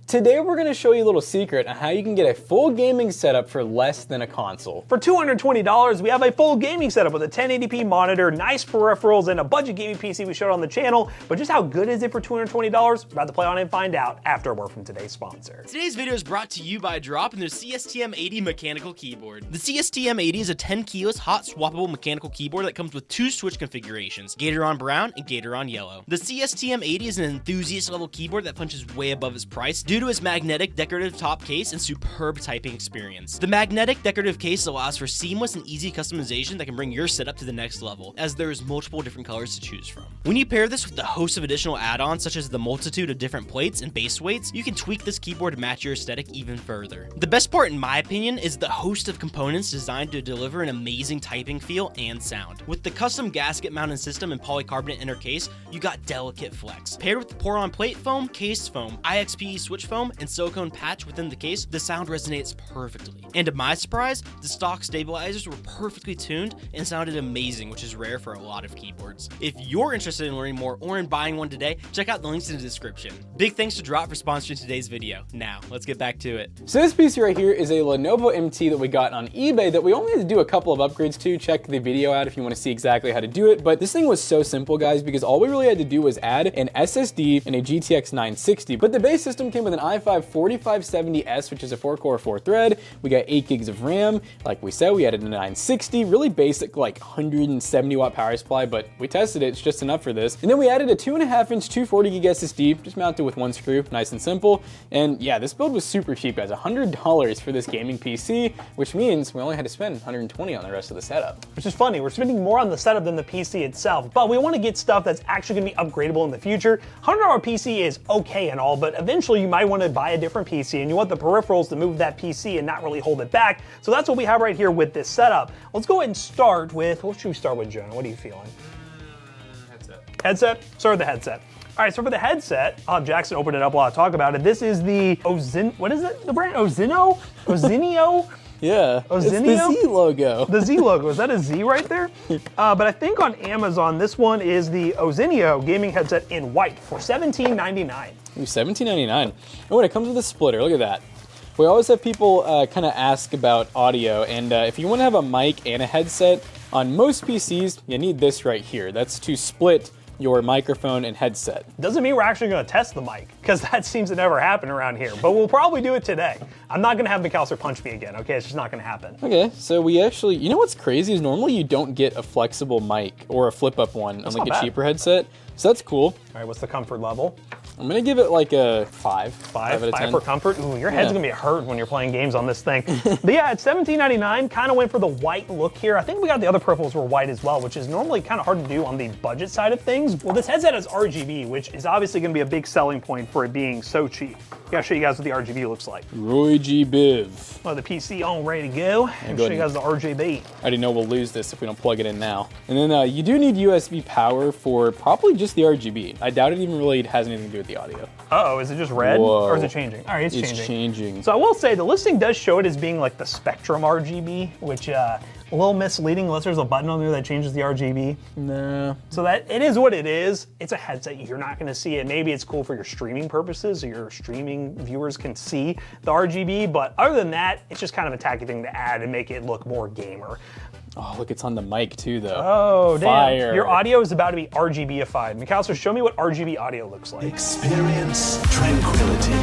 Today we're going to show you a little secret on how you can get a full gaming setup for less than a console. For $220, we have a full gaming setup with a 1080p monitor, nice peripherals, and a budget gaming PC we showed on the channel. But just how good is it for $220? We're about to play on it and find out after a word from today's sponsor. Today's video is brought to you by Drop and their CSTM80 mechanical keyboard. The CSTM80 is a 10 keyless hot swappable mechanical keyboard that comes with two switch configurations, Gatoron Brown and Gatoron Yellow. The CSTM80 is an enthusiast level keyboard that punches way above its price due to its magnetic decorative top case and superb typing experience. The magnetic decorative case allows for seamless and easy customization that can bring your setup to the next level, as there is multiple different colors to choose from. When you pair this with the host of additional add-ons such as the multitude of different plates and base weights, you can tweak this keyboard to match your aesthetic even further. The best part in my opinion is the host of components designed to deliver an amazing typing feel and sound. With the custom gasket mounted system and polycarbonate inner case, you got delicate flex. Paired with the pour-on plate foam, case foam, IXPE switch foam, and silicone patch within the case, the sound resonates perfectly. And to my surprise, the stock stabilizers were perfectly tuned and sounded amazing, which is rare for a lot of keyboards. If you're interested in learning more or in buying one today, check out the links in the description. Big thanks to Drop for sponsoring today's video. Now, let's get back to it. So this PC right here is a Lenovo MT that we got on eBay that we only had to do a couple of upgrades to. Check the video out if you want to see exactly how to do it. But this thing was so simple, guys, because all we really had to do was add an SSD and a GTX 960. But the base system came with an i5 4570S, which is a 4-core 4-thread. We got 8 gigs of RAM. Like we said, we added a 960, really basic, like 170 watt power supply, but we tested it, it's just enough for this. And then we added a 2.5-inch 240 gig SSD, just mounted with one screw, nice and simple. And yeah, this build was super cheap, guys, $100 for this gaming PC, which means we only had to spend $120 on the rest of the setup. Which is funny, we're spending more on the setup than the PC itself, but we want to get stuff that's actually going to be upgradable in the future. $100 PC is okay and all, but eventually you might want to buy a different PC and you want the peripherals to move that PC and not really hold it back. So that's what we have right here with this setup. Let's go ahead and start with, what should we start with, Jonah? What are you feeling? Headset. Headset? Start with the headset. All right, so for the headset, I'll have Jackson open it up while I talk about it. This is the what is it, the brand? Ozeino? Ozeino? Yeah, Ozeino? It's the Z logo. The Z logo, is that a Z right there? But I think on Amazon, this one is the Ozeino gaming headset in white for $17.99. Ooh, $17.99. And when it comes with a splitter, look at that. We always have people kind of ask about audio, and if you want to have a mic and a headset, on most PCs, you need this right here. That's to split your microphone and headset. Doesn't mean we're actually going to test the mic, because that seems to never happen around here, but we'll probably do it today. I'm not going to have McAllister punch me again, okay? It's just not going to happen. Okay, so we actually, you know what's crazy is normally you don't get a flexible mic or a flip-up one on like a cheaper headset, so that's cool. All right, what's the comfort level? I'm gonna give it like a 5. 5 out of 10. For comfort? Ooh, your head's gonna be hurt when you're playing games on this thing. But yeah, it's $17.99, kind of went for the white look here. I think we got the other peripherals were white as well, which is normally kind of hard to do on the budget side of things. Well, this headset has RGB, which is obviously gonna be a big selling point for it being so cheap. I gotta show you guys what the RGB looks like. Roy G. Biv. Well, the PC on, ready to go. And show you guys the RGB. I already know we'll lose this if we don't plug it in now. And then you do need USB power for probably just the RGB. I doubt it even really has anything to do with the audio. Uh-oh, is it just red? Whoa. Or is it changing? All right, it's changing. It's changing. So I will say the listing does show it as being like the Spectrum RGB, which a little misleading unless there's a button on there that changes the RGB. No. So that it is what it is. It's a headset. You're not going to see it. Maybe it's cool for your streaming purposes, so your streaming viewers can see the RGB. But other than that, it's just kind of a tacky thing to add and make it look more gamer. Oh, look, it's on the mic too, though. Oh, Fire. Damn. Your audio is about to be RGBified. McAllister, show me what RGB audio looks like. Experience tranquility.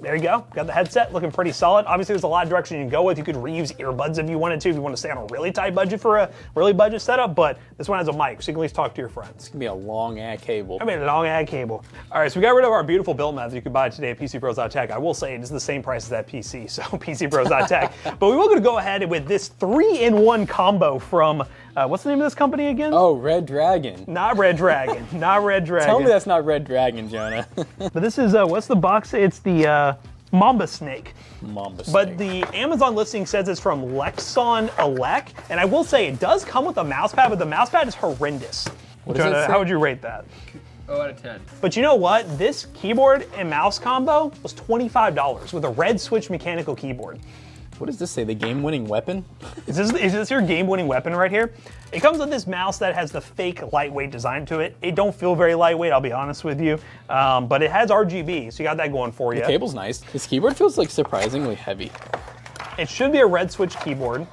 There you go, got the headset, looking pretty solid. Obviously there's a lot of direction you can go with. You could reuse earbuds if you wanted to, if you want to stay on a really tight budget for a really budget setup, but this one has a mic, so you can at least talk to your friends. It's gonna be a long ad cable. I mean, a long ad cable. All right, so we got rid of our beautiful build mat that you could buy today at PCPros.tech. I will say it is the same price as that PC, so PCPros.tech. But we will gonna go ahead with this 3-in-1 combo from, what's the name of this company again? Oh, Red Dragon. Not Red Dragon, not Red Dragon. Tell me that's not Red Dragon, Jonah. But this is, what's the box? It's the, Mamba Snake. Mamba Snake. But the Amazon listing says it's from Lexon Elec, and I will say it does come with a mouse pad, but the mouse pad is horrendous. What does it say? How would you rate that? 0 out of 10. But you know what? This keyboard and mouse combo was $25 with a red switch mechanical keyboard. What does this say? The game-winning weapon? Is this your game-winning weapon right here? It comes with this mouse that has the fake lightweight design to it. It don't feel very lightweight, I'll be honest with you. But it has RGB, so you got that going for you. The cable's nice. This keyboard feels like surprisingly heavy. It should be a red switch keyboard.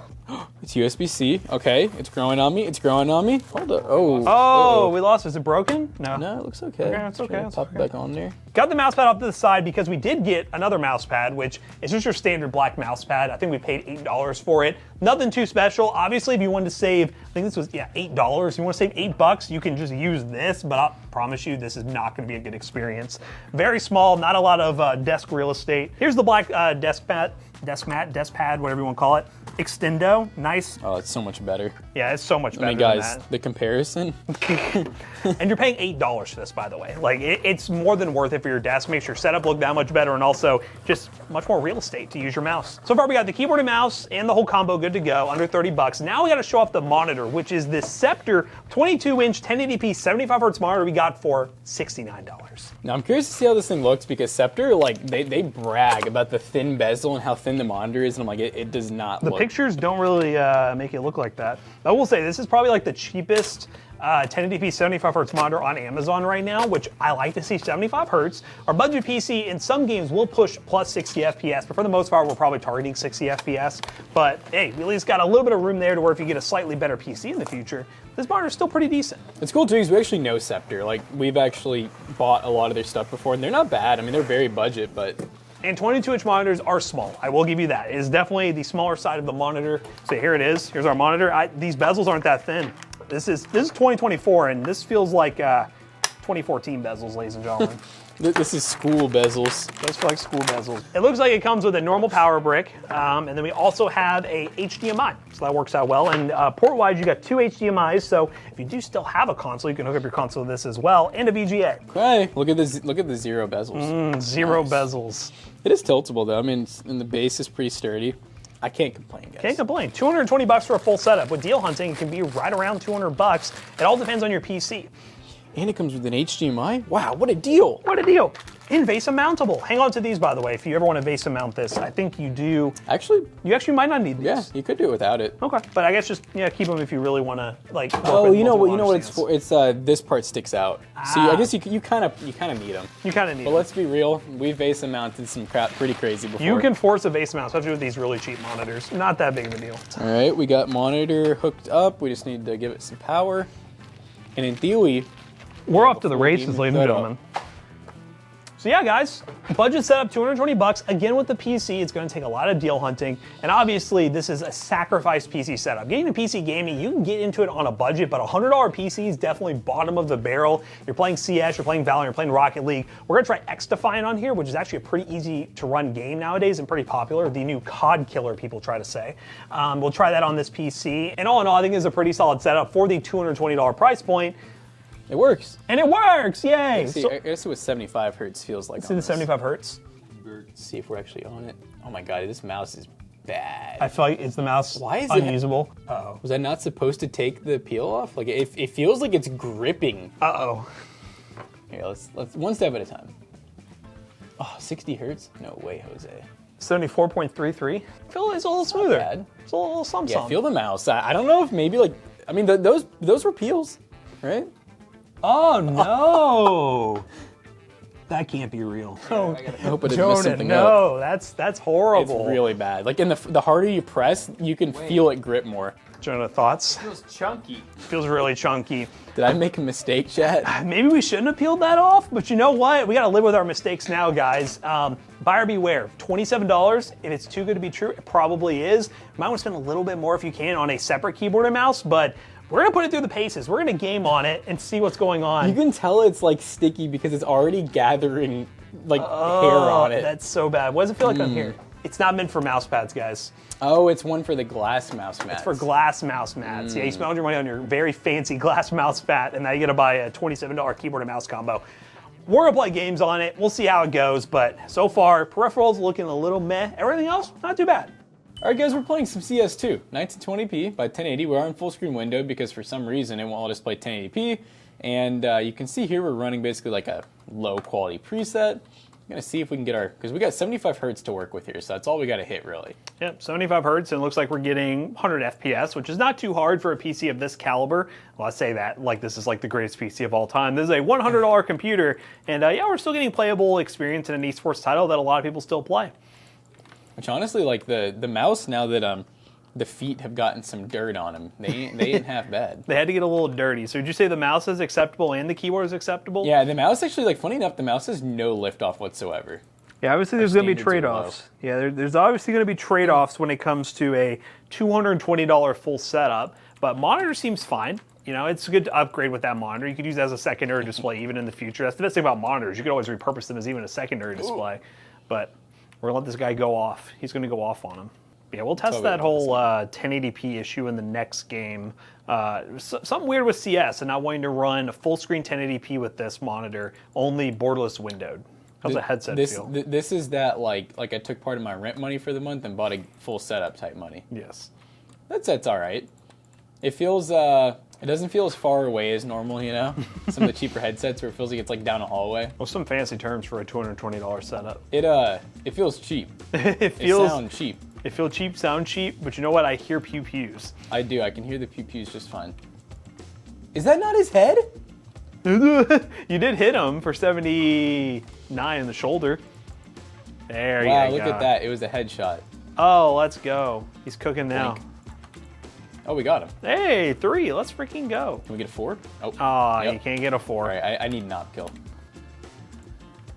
It's USB-C. Okay, it's growing on me. It's growing on me. Hold up. Oh. Oh, we lost. Is it broken? No. No, it looks okay. Okay, it's okay. Pop it back on there. Got the mouse pad off to the side because we did get another mouse pad, which is just your standard black mouse pad. I think we paid $8 for it. Nothing too special. Obviously, if you wanted to save, I think this was, $8. If you want to save $8, you can just use this, but I promise you, this is not going to be a good experience. Very small, not a lot of desk real estate. Here's the black desk pad, whatever you want to call it. Extendo, nice. Oh, it's so much better. Yeah, it's so much better. I mean, guys, the comparison. And you're paying $8 for this, by the way. Like, it's more than worth it for your desk. Makes your setup look that much better, and also just much more real estate to use your mouse. So far, we got the keyboard and mouse and the whole combo good to go, under $30. Now we got to show off the monitor, which is this Sceptre 22-inch 1080p 75Hz monitor we got for $69. Now I'm curious to see how this thing looks because Sceptre, like, they brag about the thin bezel and how thin the monitor is, and I'm like, it does not look. The pictures don't really make it look like that. I will say this is probably like the cheapest 1080p 75Hz monitor on Amazon right now, which I like to see 75 Hz. Our budget PC in some games will push plus 60 FPS, but for the most part, we're probably targeting 60 FPS. But hey, we at least got a little bit of room there to where if you get a slightly better PC in the future, this monitor is still pretty decent. It's cool too because we actually know Sceptre. Like, we've actually bought a lot of their stuff before, and they're not bad. I mean, they're very budget, but. And 22-inch monitors are small. I will give you that. It is definitely the smaller side of the monitor. So here it is. Here's our monitor. These bezels aren't that thin. This is 2024, and this feels like 2014 bezels, ladies and gentlemen. This is school bezels. Those feel like school bezels. It looks like it comes with a normal power brick, and then we also have a HDMI, so that works out well. And port-wise, you got 2 HDMIs, so if you do still have a console, you can hook up your console to this as well, and a VGA. Okay, look at this. Look at the zero bezels. Zero bezels. It is tiltable though. I mean, and the base is pretty sturdy. I can't complain, guys. Can't complain. $220 for a full setup. With deal hunting, it can be right around $200. It all depends on your PC. And it comes with an HDMI? Wow, what a deal. What a deal. And VESA mountable. Hang on to these, by the way, if you ever want to VESA mount this. I think you do. Actually? You actually might not need these. Yeah, you could do it without it. Okay. But I guess just keep them if you really want to, like, oh, you know what it's for? It's this part sticks out. So I guess you kind of need them. You kind of need them. But let's be real, we've VESA mounted some crap pretty crazy before. You can force a VESA mount, especially with these really cheap monitors. Not that big of a deal. All right, we got monitor hooked up. We just need to give it some power. And in theory, we're off to the races, ladies and gentlemen. So yeah, guys, budget setup, $220. Again, with the PC, it's going to take a lot of deal hunting. And obviously, this is a sacrificed PC setup. Getting into PC gaming, you can get into it on a budget, but a $100 PC is definitely bottom of the barrel. You're playing CS, you're playing Valorant, you're playing Rocket League. We're going to try X-Defiant on here, which is actually a pretty easy to run game nowadays and pretty popular. The new COD killer, people try to say. We'll try that on this PC. And all in all, I think it's a pretty solid setup for the $220 price point. It works. And it works, yay! See, I guess it was 75 Hertz feels like. See the 75 Hertz? Let's see if we're actually on it. Oh my god, this mouse is bad. I feel like it's the mouse Why is unusable. Uh-oh. Was I not supposed to take the peel off? Like, it feels like it's gripping. Uh-oh. Here, let's one step at a time. Oh, 60 Hertz? No way, Jose. 74.33. I feel it's a little smoother. Bad. It's a little something. Yeah, feel the mouse. I don't know if maybe like, I mean, those were peels, right? Oh no! That can't be real. I hope I didn't Jonah, mess something no, up. that's horrible. It's really bad. Like, in the harder you press, you can feel it grip more. Jonah, thoughts? It feels chunky. Feels really chunky. Did I make a mistake, chat? Maybe we shouldn't have peeled that off, but you know what? We gotta live with our mistakes now, guys. Buyer beware. $27. If it's too good to be true, it probably is. You might want to spend a little bit more if you can on a separate keyboard and mouse, but we're gonna put it through the paces. We're gonna game on it and see what's going on. You can tell it's like sticky because it's already gathering like hair on it. That's so bad. What does it feel like on here? It's not meant for mouse pads, guys. Oh, it's one for the glass mouse mats. It's for glass mouse mats. Yeah, you spent all your money on your very fancy glass mouse mat, and now you gotta buy a $27 keyboard and mouse combo. We're gonna play games on it. We'll see how it goes, but so far, peripherals looking a little meh. Everything else, not too bad. All right, guys, we're playing some CS2, 1920p by 1080. We are in full screen window because for some reason it won't let us play 1080p. And you can see here we're running basically like a low quality preset. I'm gonna see if we can get our, because we got 75 hertz to work with here, so that's all we gotta hit really. Yep, 75 hertz, and it looks like we're getting 100 FPS, which is not too hard for a PC of this caliber. Well, I say that like this is like the greatest PC of all time. This is a $100 computer, and yeah, we're still getting playable experience in an esports title that a lot of people still play. Which honestly, like the mouse, now that the feet have gotten some dirt on them, they ain't half bad. They had to get a little dirty. So would you say the mouse is acceptable and the keyboard is acceptable? Yeah, the mouse actually, like, funny enough, the mouse has no liftoff whatsoever. Yeah, obviously there's going to be standards are trade-offs. Yeah, there's obviously going to be trade-offs when it comes to a $220 full setup, but monitor seems fine. You know, it's good to upgrade with that monitor. You could use it as a secondary display even in the future. That's the best thing about monitors. You could always repurpose them as even a secondary display. But we're going to let this guy go off. He's going to go off on him. Yeah, we'll test that whole 1080p issue in the next game. Something weird with CS and not wanting to run a full screen 1080p with this monitor, only borderless windowed. How's the headset feel? This is that like I took part of my rent money for the month and bought a full setup type money. Yes. That's all right. It feels it doesn't feel as far away as normal, you know? Some of the cheaper headsets where it feels like it's like down a hallway. Well, some fancy terms for a $220 setup. It feels cheap. It sounds cheap. It feels cheap, sound cheap, but you know what? I hear pew-pews. I do. I can hear the pew-pews just fine. Is that not his head? You did hit him for 79 in the shoulder. There you go. Wow, look at that. It was a headshot. Oh, let's go. He's cooking now. Blink. Oh, we got him. Hey, 3. Let's freaking go. Can we get a 4? Oh, yep. You can't get a 4. All right, I need an op kill.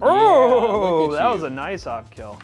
Oh, yeah, that was a nice op kill.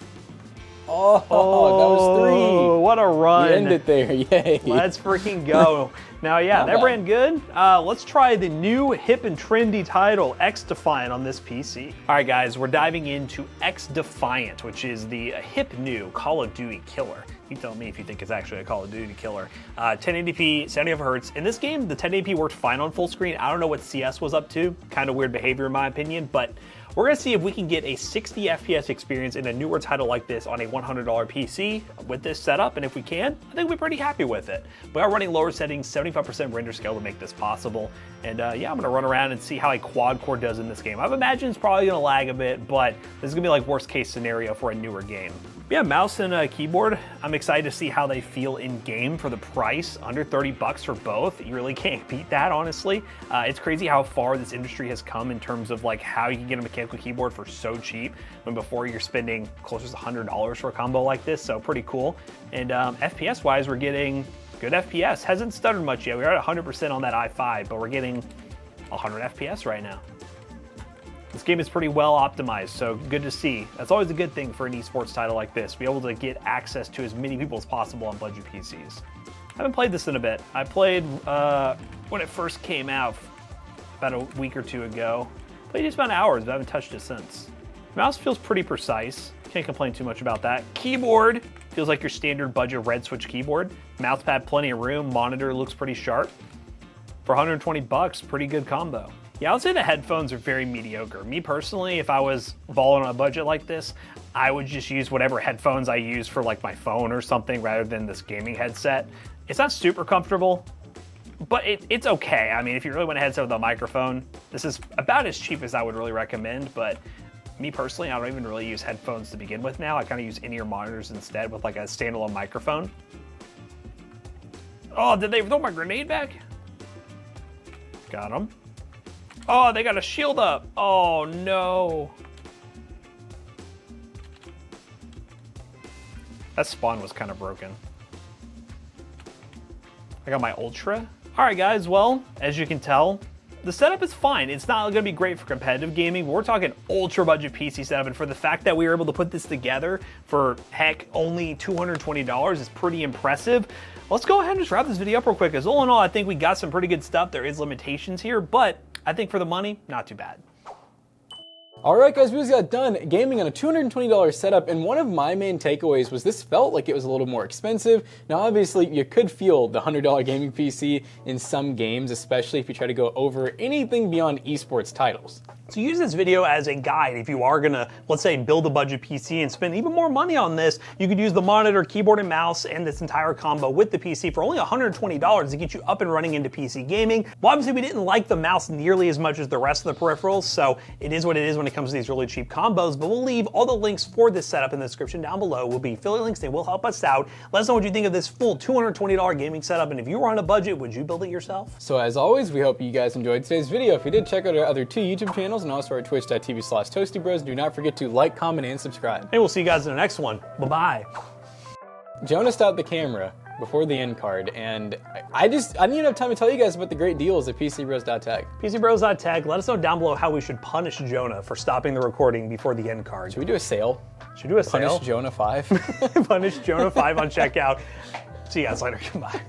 Oh, that was 3. What a run. We end it there, yay. Let's freaking go. Now, yeah, that ran good. Let's try the new hip and trendy title, X Defiant, on this PC. All right, guys, we're diving into X Defiant, which is the hip new Call of Duty killer. You tell me if you think it's actually a Call of Duty killer. 1080p, 75 hertz. In this game, the 1080p worked fine on full screen. I don't know what CS was up to. Kind of weird behavior in my opinion, but we're gonna see if we can get a 60 FPS experience in a newer title like this on a $100 PC with this setup, and if we can, I think we'll be pretty happy with it. We are running lower settings, 75% render scale to make this possible, and yeah, I'm gonna run around and see how a quad core does in this game. I've imagined it's probably gonna lag a bit, but this is gonna be like worst case scenario for a newer game. Yeah, mouse and keyboard, I'm excited to see how they feel in game for the price. Under 30 bucks for both. You really can't beat that, honestly. It's crazy how far this industry has come in terms of like how you can get a mechanical keyboard for so cheap when before you're spending closer to $100 for a combo like this, so pretty cool. And FPS wise, we're getting good FPS. Hasn't stuttered much yet. We're at 100% on that i5, but we're getting 100 FPS right now. This game is pretty well optimized, so good to see. That's always a good thing for an esports title like this, be able to get access to as many people as possible on budget PCs. I haven't played this in a bit. I played when it first came out about a week or two ago. Played just about hours, but I haven't touched it since. Mouse feels pretty precise. Can't complain too much about that. Keyboard feels like your standard budget red switch keyboard. Mousepad, plenty of room. Monitor looks pretty sharp. For 120 bucks, pretty good combo. Yeah, I would say the headphones are very mediocre. Me personally, if I was balling on a budget like this, I would just use whatever headphones I use for like my phone or something rather than this gaming headset. It's not super comfortable, but it's okay. I mean, if you really want a headset with a microphone, this is about as cheap as I would really recommend, but me personally, I don't even really use headphones to begin with now. I kind of use in-ear monitors instead with like a standalone microphone. Oh, did they throw my grenade back? Got him. Oh, they got a shield up. Oh, no. That spawn was kind of broken. I got my Ultra. All right, guys. Well, as you can tell, the setup is fine. It's not going to be great for competitive gaming, but we're talking ultra budget PC setup. And for the fact that we were able to put this together for, heck, only $220 is pretty impressive. Let's go ahead and just wrap this video up real quick, because all in all, I think we got some pretty good stuff. There is limitations here, but I think for the money, not too bad. All right, guys, we just got done gaming on a $220 setup, and one of my main takeaways was this felt like it was a little more expensive. Now, obviously, you could feel the $100 gaming PC in some games, especially if you try to go over anything beyond esports titles. So use this video as a guide if you are gonna, let's say, build a budget PC and spend even more money on this. You could use the monitor, keyboard, and mouse and this entire combo with the PC for only $120 to get you up and running into PC gaming. Well, obviously we didn't like the mouse nearly as much as the rest of the peripherals, so it is what it is when it comes to these really cheap combos, but we'll leave all the links for this setup in the description down below. Will be affiliate links, they will help us out. Let us know what you think of this full $220 gaming setup, and if you were on a budget, would you build it yourself? So as always, we hope you guys enjoyed today's video. If you did, check out our other 2 YouTube channels and also our twitch.tv/ToastyBros. Do not forget to like, comment, and subscribe. And we'll see you guys in the next one. Bye-bye. Jonah stopped the camera before the end card, and I didn't even have time to tell you guys about the great deals at PCBros.tech. PCBros.tech, let us know down below how we should punish Jonah for stopping the recording before the end card. Should we do a sale? Should we do a sale? Punish Jonah 5? Punish Jonah 5 on checkout. See you guys later. Goodbye.